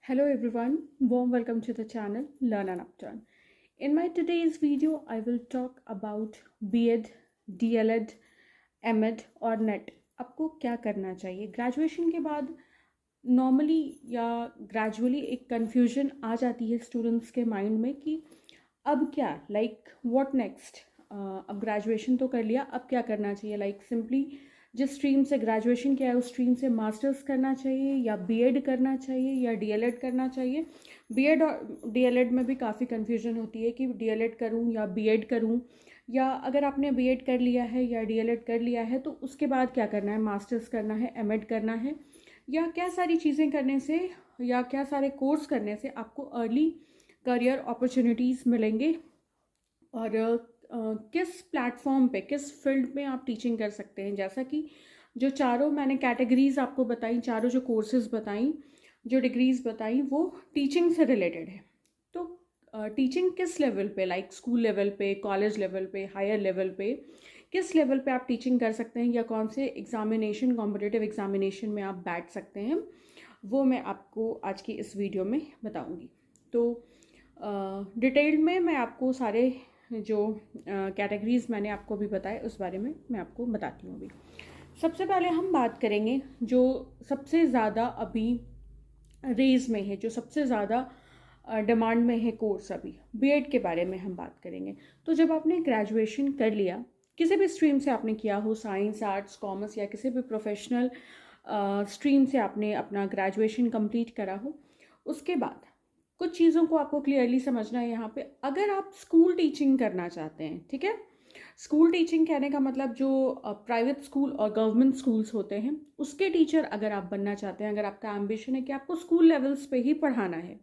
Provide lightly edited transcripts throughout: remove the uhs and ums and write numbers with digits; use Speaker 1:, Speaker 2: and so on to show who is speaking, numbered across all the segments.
Speaker 1: Hello everyone, warm welcome to the channel Learn and Upturn. In my today's video, I will talk about B.Ed, DLEd, M.Ed और NET. आपको क्या करना चाहिए graduation के बाद? Normally या ग्रेजुअली एक कन्फ्यूजन आ जाती है स्टूडेंट्स के माइंड में कि अब क्या, लाइक व्हाट नेक्स्ट। अब ग्रेजुएशन तो कर लिया, अब क्या करना चाहिए? लाइक सिंपली जिस स्ट्रीम से ग्रेजुएशन किया है उस स्ट्रीम से मास्टर्स करना चाहिए या बीएड करना चाहिए या डीएलएड करना चाहिए। बीएड और डीएलएड में भी काफ़ी कन्फ्यूजन होती है कि डीएलएड करूं या बीएड करूं, या अगर आपने बीएड कर लिया है या डीएलएड कर लिया है तो उसके बाद क्या करना है, मास्टर्स करना है, एमएड करना है, या क्या सारी चीज़ें करने से या क्या सारे कोर्स करने से आपको अर्ली करियर अपॉर्चुनिटीज़ मिलेंगे और किस प्लेटफॉर्म पे, किस फील्ड में आप टीचिंग कर सकते हैं। जैसा कि जो चारों मैंने कैटेगरीज आपको बताई, चारों जो कोर्सेज बताई, जो डिग्रीज बताई, वो टीचिंग से रिलेटेड है। तो टीचिंग किस लेवल पे, लाइक स्कूल लेवल पे, कॉलेज लेवल पे, हायर लेवल पे, किस लेवल पे आप टीचिंग कर सकते हैं या कौन से एग्जामिनेशन, कॉम्पिटिटिव एग्जामिनेशन में आप बैठ सकते हैं, वो मैं आपको आज की इस वीडियो में बताऊँगी। तो डिटेल्ड में मैं आपको सारे जो कैटेगरीज मैंने आपको भी बताए उस बारे में मैं आपको बताती हूँ। अभी सबसे पहले हम बात करेंगे जो सबसे ज़्यादा अभी रेज में है, जो सबसे ज़्यादा डिमांड में है कोर्स, अभी बीएड के बारे में हम बात करेंगे। तो जब आपने ग्रेजुएशन कर लिया, किसी भी स्ट्रीम से आपने किया हो, साइंस, आर्ट्स, कॉमर्स या किसी भी प्रोफेशनल स्ट्रीम से आपने अपना ग्रेजुएशन कंप्लीट करा हो, उसके बाद कुछ चीज़ों को आपको क्लियरली समझना है यहाँ पे। अगर आप स्कूल टीचिंग करना चाहते हैं, ठीक है, स्कूल टीचिंग कहने का मतलब जो प्राइवेट स्कूल और गवर्नमेंट स्कूल्स होते हैं उसके टीचर अगर आप बनना चाहते हैं, अगर आपका एम्बिशन है कि आपको स्कूल लेवल्स पे ही पढ़ाना है,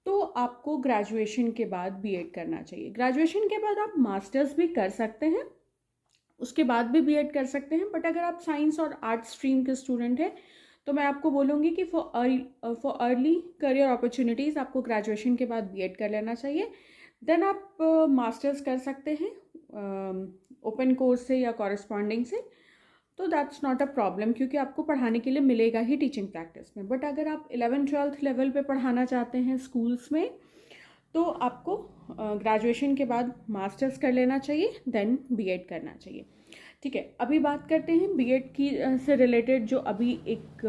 Speaker 1: तो आपको ग्रेजुएशन के बाद बीएड करना चाहिए। ग्रेजुएशन के बाद आप मास्टर्स भी कर सकते हैं, उसके बाद भी बीएड कर सकते हैं, बट अगर आप साइंस और आर्ट्स स्ट्रीम के स्टूडेंट हैं तो मैं आपको बोलूँगी कि फॉर अर्ली करियर अपॉर्चुनिटीज़ आपको ग्रेजुएशन के बाद बीएड कर लेना चाहिए। देन आप मास्टर्स कर सकते हैं ओपन कोर्स से या कॉरेस्पॉन्डिंग से, तो दैट्स नॉट अ प्रॉब्लम, क्योंकि आपको पढ़ाने के लिए मिलेगा ही टीचिंग प्रैक्टिस में। बट अगर आप 11th-12th लेवल पे पढ़ाना चाहते हैं स्कूल्स में, तो आपको ग्रेजुएशन के बाद मास्टर्स कर लेना चाहिए, देन बीएड करना चाहिए। ठीक है, अभी बात करते हैं बीएड की से रिलेटेड जो अभी एक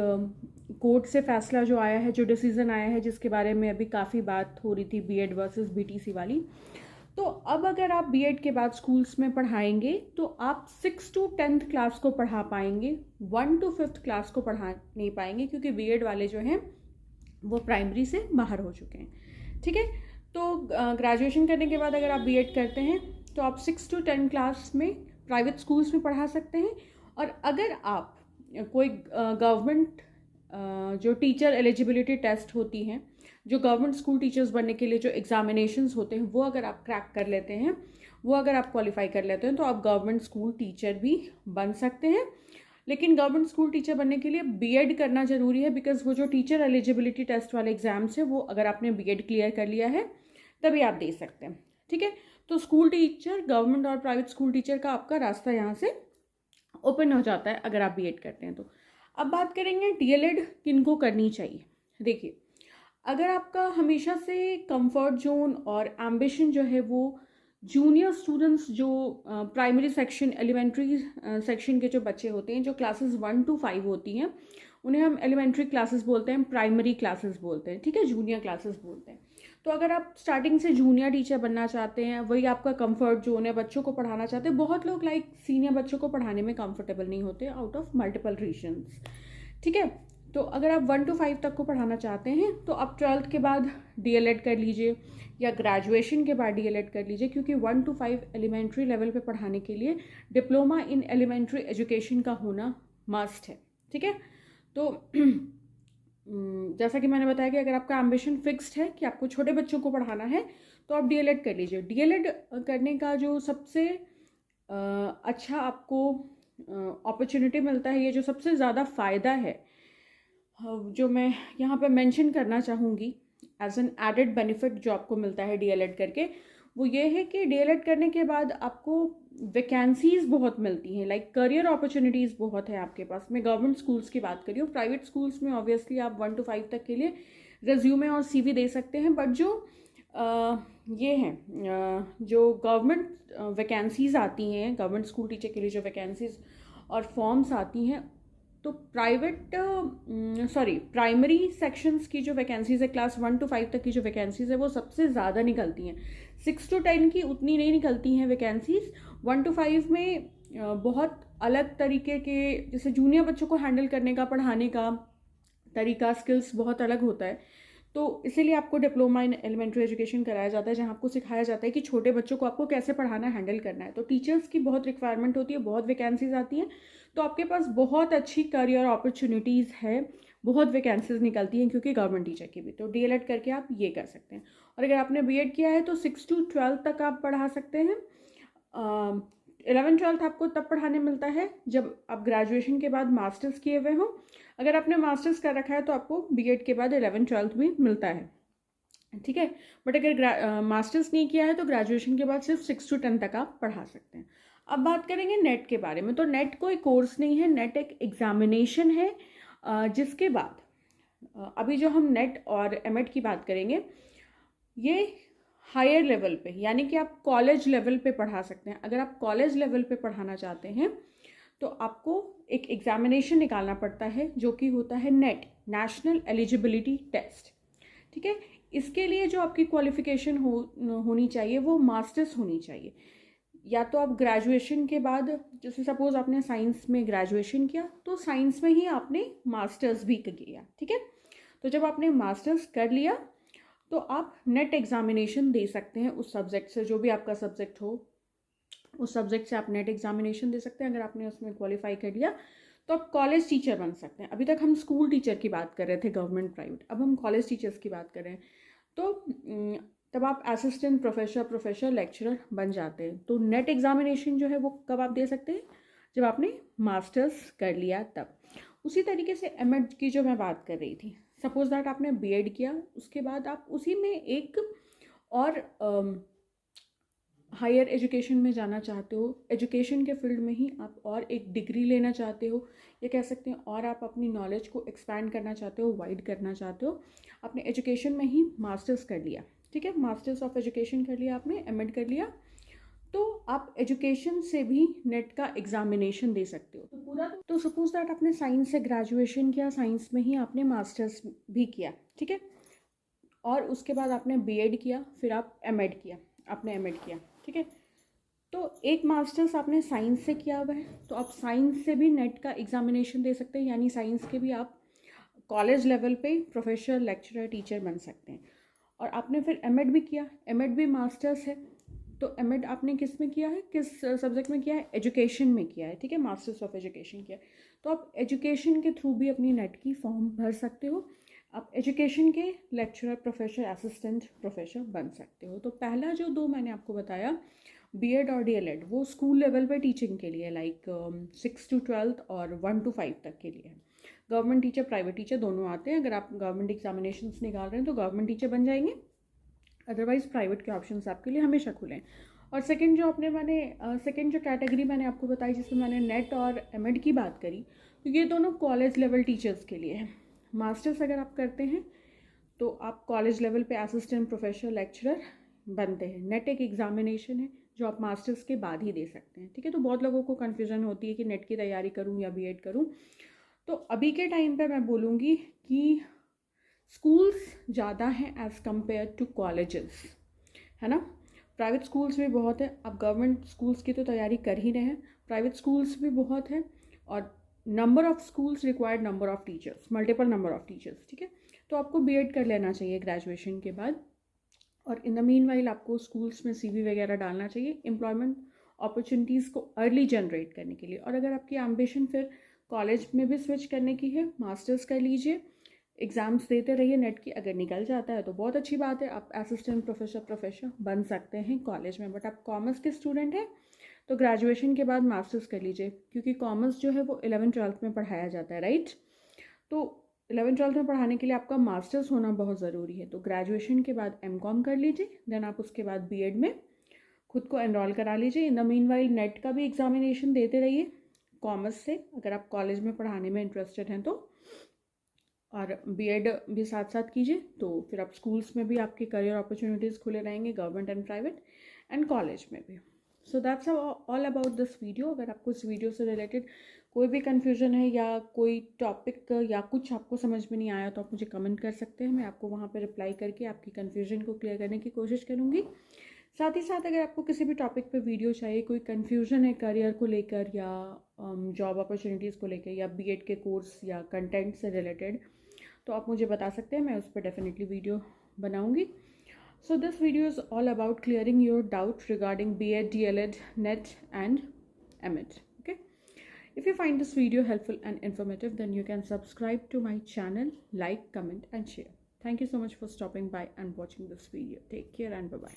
Speaker 1: कोर्ट से फैसला जो आया है, जो डिसीजन आया है, जिसके बारे में अभी काफ़ी बात हो रही थी, बीएड वर्सेस बीटीसी वाली। तो अब अगर आप बीएड के बाद स्कूल्स में पढ़ाएंगे तो आप 6 to 10th क्लास को पढ़ा पाएंगे, 1 to 5th क्लास को पढ़ा नहीं पाएंगे, क्योंकि बीएड वाले जो हैं वो प्राइमरी से बाहर हो चुके हैं। ठीक है, तो ग्रेजुएशन करने के बाद अगर आप बीएड करते हैं तो आप 6 to 10 क्लास में प्राइवेट स्कूल्स में पढ़ा सकते हैं। और अगर आप कोई गवर्नमेंट जो टीचर एलिजिबिलिटी टेस्ट होती हैं, जो गवर्नमेंट स्कूल टीचर्स बनने के लिए जो एग्जामिनेशंस होते हैं, वो अगर आप क्रैक कर लेते हैं, वो अगर आप क्वालिफाई कर लेते हैं, तो आप गवर्नमेंट स्कूल टीचर भी बन सकते हैं। लेकिन गवर्नमेंट स्कूल टीचर बनने के लिए बीएड करना ज़रूरी है, बिकॉज वो जो टीचर एलिजिबिलिटी टेस्ट वाले एग्जाम्स है वो अगर आपने बीएड क्लियर कर लिया है तभी आप दे सकते हैं। ठीक है, तो स्कूल टीचर, गवर्नमेंट और प्राइवेट स्कूल टीचर का आपका रास्ता यहाँ से ओपन हो जाता है अगर आप बीएड करते हैं तो। अब बात करेंगे डीएलएड किनको करनी चाहिए। देखिए, अगर आपका हमेशा से कंफर्ट जोन और एम्बिशन जो है वो जूनियर स्टूडेंट्स, जो प्राइमरी सेक्शन, एलिमेंट्री सेक्शन के जो बच्चे होते हैं, जो क्लासेस 1 to 5 होती हैं, उन्हें हम एलिमेंट्री क्लासेस बोलते हैं, प्राइमरी क्लासेस बोलते हैं, ठीक है, जूनियर क्लासेस बोलते हैं। तो अगर आप स्टार्टिंग से जूनियर टीचर बनना चाहते हैं, वही आपका कंफर्ट जोन है, बच्चों को पढ़ाना चाहते हैं। बहुत लोग लाइक सीनियर बच्चों को पढ़ाने में कंफर्टेबल नहीं होते आउट ऑफ मल्टीपल रीजंस। ठीक है, तो अगर आप 1 to 5 तक को पढ़ाना चाहते हैं तो आप 12th के बाद डीएलएड कर लीजिए या ग्रेजुएशन के बाद डीएलएड कर लीजिए, क्योंकि 1 to 5 एलिमेंट्री लेवल पे पढ़ाने के लिए डिप्लोमा इन एलिमेंट्री एजुकेशन का होना मस्ट है। ठीक है, तो जैसा कि मैंने बताया कि अगर आपका एम्बिशन फिक्स्ड है कि आपको छोटे बच्चों को पढ़ाना है तो आप डीएलएड कर लीजिए। डीएलएड करने का जो सबसे अच्छा आपको अपॉर्चुनिटी मिलता है, ये जो सबसे ज़्यादा फ़ायदा है जो मैं यहाँ पे मेंशन करना चाहूँगी एज एन एडेड बेनिफिट जो आपको मिलता है डीएलएड करके, वो ये है कि डीएलएड करने के बाद आपको वैकेंसीज बहुत मिलती हैं, लाइक करियर अपॉर्चुनिटीज़ बहुत है आपके पास। मैं गवर्नमेंट स्कूल्स की बात कर रही हूँ, प्राइवेट स्कूल्स में ऑब्वियसली आप 1 to 5 तक के लिए रेज्यूमे और सीवी दे सकते हैं। बट जो ये हैं जो गवर्नमेंट वैकेंसीज़ आती हैं, गवर्नमेंट स्कूल टीचर के लिए जो वैकेंसीज़ और फॉर्म्स आती हैं, तो प्राइमरी सेक्शंस की जो वैकेंसीज़ है, क्लास 1 to 5 तक की जो वैकेंसीज़ है वो सबसे ज़्यादा निकलती हैं। 6 to 10 की उतनी नहीं निकलती हैं वैकेंसीज़। 1 to 5 में बहुत अलग तरीके के, जैसे जूनियर बच्चों को हैंडल करने का, पढ़ाने का तरीका, स्किल्स बहुत अलग होता है। तो इसीलिए आपको डिप्लोमा इन एलिमेंट्री एजुकेशन कराया जाता है, जहाँ आपको सिखाया जाता है कि छोटे बच्चों को आपको कैसे पढ़ाना, हैंडल करना है। तो टीचर्स की बहुत रिक्वायरमेंट होती है, बहुत वैकेंसीज आती हैं, तो आपके पास बहुत अच्छी करियर अपॉर्चुनिटीज़ है, बहुत वैकेंसीज निकलती हैं क्योंकि गवर्नमेंट टीचर की भी। तो डीएलएड करके आप ये कर सकते हैं। और अगर आपने बीएड किया है तो 6 to 12 तक आप पढ़ा सकते हैं। 11th-12th आपको तब पढ़ाने मिलता है जब आप ग्रेजुएशन के बाद मास्टर्स किए हुए हों। अगर आपने मास्टर्स कर रखा है तो आपको बीएड के बाद 11th-12th भी मिलता है, ठीक है। बट अगर मास्टर्स नहीं किया है तो ग्रेजुएशन के बाद सिर्फ 6 to 10 तक आप पढ़ा सकते हैं। अब बात करेंगे नेट के बारे में। तो नेट कोई कोर्स नहीं है, नेट एक एग्जामिनेशन है, जिसके बाद अभी जो हम नेट और एमएड की बात करेंगे, ये हायर लेवल पे, यानी कि आप कॉलेज लेवल पे पढ़ा सकते हैं। अगर आप कॉलेज लेवल पे पढ़ाना चाहते हैं तो आपको एक एग्जामिनेशन निकालना पड़ता है जो कि होता है नेट, नेशनल एलिजिबिलिटी टेस्ट, ठीक है। इसके लिए जो आपकी क्वालिफिकेशन होनी चाहिए वो मास्टर्स होनी चाहिए। या तो आप ग्रेजुएशन के बाद, जैसे सपोज आपने साइंस में ग्रेजुएशन किया तो साइंस में ही आपने मास्टर्स भी किया, ठीक है। तो जब आपने मास्टर्स कर लिया तो आप नेट एग्जामिनेशन दे सकते हैं उस सब्जेक्ट से, जो भी आपका सब्जेक्ट हो उस सब्जेक्ट से आप नेट एग्जामिनेशन दे सकते हैं। अगर आपने उसमें क्वालिफाई कर लिया तो आप कॉलेज टीचर बन सकते हैं। अभी तक हम स्कूल टीचर की बात कर रहे थे, गवर्नमेंट प्राइवेट, अब हम कॉलेज टीचर्स की बात कर रहे हैं। तो तब आप असिस्टेंट प्रोफेसर लेक्चरर बन जाते हैं। तो नेट एग्जामिनेशन जो है वो कब आप दे सकते हैं, जब आपने मास्टर्स कर लिया तब। उसी तरीके से एमएड की जो मैं बात कर रही थी, सपोज दैट आपने बीएड किया, उसके बाद आप उसी में एक और हायर एजुकेशन में जाना चाहते हो, एजुकेशन के फील्ड में ही आप और एक डिग्री लेना चाहते हो, ये कह सकते हैं, और आप अपनी नॉलेज को एक्सपैंड करना चाहते हो, वाइड करना चाहते हो, आपने एजुकेशन में ही मास्टर्स कर लिया, ठीक है, मास्टर्स ऑफ एजुकेशन कर लिया, आपने एमएड कर लिया, तो आप एजुकेशन से भी नेट का एग्जामिनेशन दे सकते हो। तो पूरा, तो सपोज दैट आपने साइंस से ग्रेजुएशन किया, साइंस में ही आपने मास्टर्स भी किया, ठीक है, और उसके बाद आपने बीएड किया, फिर आप एमएड किया, आपने एमएड किया, ठीक है। तो एक मास्टर्स आपने साइंस से किया हुआ है, तो आप साइंस से भी नेट का एग्जामिनेशन दे सकते हैं, यानी साइंस के भी आप कॉलेज लेवल पे प्रोफेसर लेक्चरर टीचर बन सकते हैं। और आपने फिर एमएड भी किया, एमएड भी मास्टर्स है, तो एमएड आपने किस में किया है, किस सब्जेक्ट में किया है, एजुकेशन में किया है, ठीक है, मास्टर्स ऑफ एजुकेशन किया है। तो आप एजुकेशन के थ्रू भी अपनी नेट की फॉर्म भर सकते हो, आप एजुकेशन के लेक्चरर, प्रोफेसर, असिस्टेंट प्रोफेसर बन सकते हो। तो पहला जो दो मैंने आपको बताया, बीएड और डीएलएड, वो स्कूल लेवल पे टीचिंग के लिए, लाइक 6 to 12 और 1 to 5 तक के लिए है। गवर्नमेंट टीचर, प्राइवेट टीचर दोनों आते हैं। अगर आप गवर्नमेंट एग्जामिनेशंस निकाल रहे हैं तो गवर्नमेंट टीचर बन जाएंगे, अदरवाइज प्राइवेट के ऑप्शंस आपके लिए हमेशा खुले हैं। और सेकंड जो कैटेगरी मैंने आपको बताई, जिसमें मैंने नेट और एमएड की बात करी, तो ये दोनों कॉलेज लेवल टीचर्स के लिए है। मास्टर्स अगर आप करते हैं तो आप कॉलेज लेवल पे असिस्टेंट प्रोफेसर लेक्चरर बनते हैं। नेट एक एग्जामिनेशन है जो आप मास्टर्स के बाद ही दे सकते हैं, ठीक है। तो बहुत लोगों को कन्फ्यूजन होती है कि नेट की तैयारी करूं या बीएड करूं। तो अभी के टाइम पे मैं बोलूँगी कि स्कूल्स ज़्यादा हैं एज़ कम्पेयर टू कॉलेजेस, है ना। प्राइवेट स्कूल्स भी बहुत है, आप गवर्नमेंट स्कूल्स की तो तैयारी कर ही रहे हैं, प्राइवेट स्कूल्स भी बहुत है, और number of schools required number of teachers, multiple number of teachers, ठीक है। तो आपको बीएड कर लेना चाहिए ग्रेजुएशन के बाद, और इन द मीन वाइल आपको स्कूल्स में सीवी वगैरह डालना चाहिए एम्प्लॉयमेंट अपॉर्चुनिटीज़ को अर्ली जनरेट करने के लिए। और अगर आपकी एम्बिशन फिर कॉलेज में भी स्विच करने की है, मास्टर्स कर लीजिए, एग्ज़ाम्स देते रहिए नेट की, अगर निकल जाता है तो बहुत अच्छी बात है, आप असिस्टेंट प्रोफेसर बन सकते हैं कॉलेज में। बट आप कॉमर्स के स्टूडेंट हैं तो ग्रेजुएशन के बाद मास्टर्स कर लीजिए, क्योंकि कॉमर्स जो है वो 11th-12th में पढ़ाया जाता है, राइट। तो 11th-12th में पढ़ाने के लिए आपका मास्टर्स होना बहुत ज़रूरी है। तो ग्रेजुएशन के बाद एमकॉम कर लीजिए, देन आप उसके बाद बीएड में खुद को एनरोल करा लीजिए। इन द मीनवाइल नेट का भी एग्जामिनेशन देते रहिए कॉमर्स से, अगर आप कॉलेज में पढ़ाने में इंटरेस्टेड हैं तो। और बीएड भी साथ साथ कीजिए, तो फिर आप स्कूल्स में भी आपके करियर अपॉर्चुनिटीज़ खुले रहेंगे, government and private, and college में भी। So that's all about this video. अगर आपको इस वीडियो से रिलेटेड कोई भी कन्फ्यूजन है या कोई टॉपिक या कुछ आपको समझ में नहीं आया तो आप मुझे कमेंट कर सकते हैं। मैं आपको वहाँ पर रिप्लाई करके आपकी कन्फ्यूजन को क्लियर करने की कोशिश करूँगी। साथ ही साथ अगर आपको किसी भी टॉपिक पे वीडियो चाहिए, कोई कन्फ्यूजन है करियर को लेकर या जॉब अपॉर्चुनिटीज़ को लेकर या बीएड के कोर्स या कंटेंट से रिलेटेड, तो आप मुझे बता सकते हैं, मैं उस पर डेफिनेटली वीडियो बनाऊंगी। So this video is all about clearing your doubt regarding BEd, DElEd, NET and MEd. Okay? If you find this video helpful and informative, then you can subscribe to my channel, like, comment and share. Thank you so much for stopping by and watching this video. Take care and bye-bye.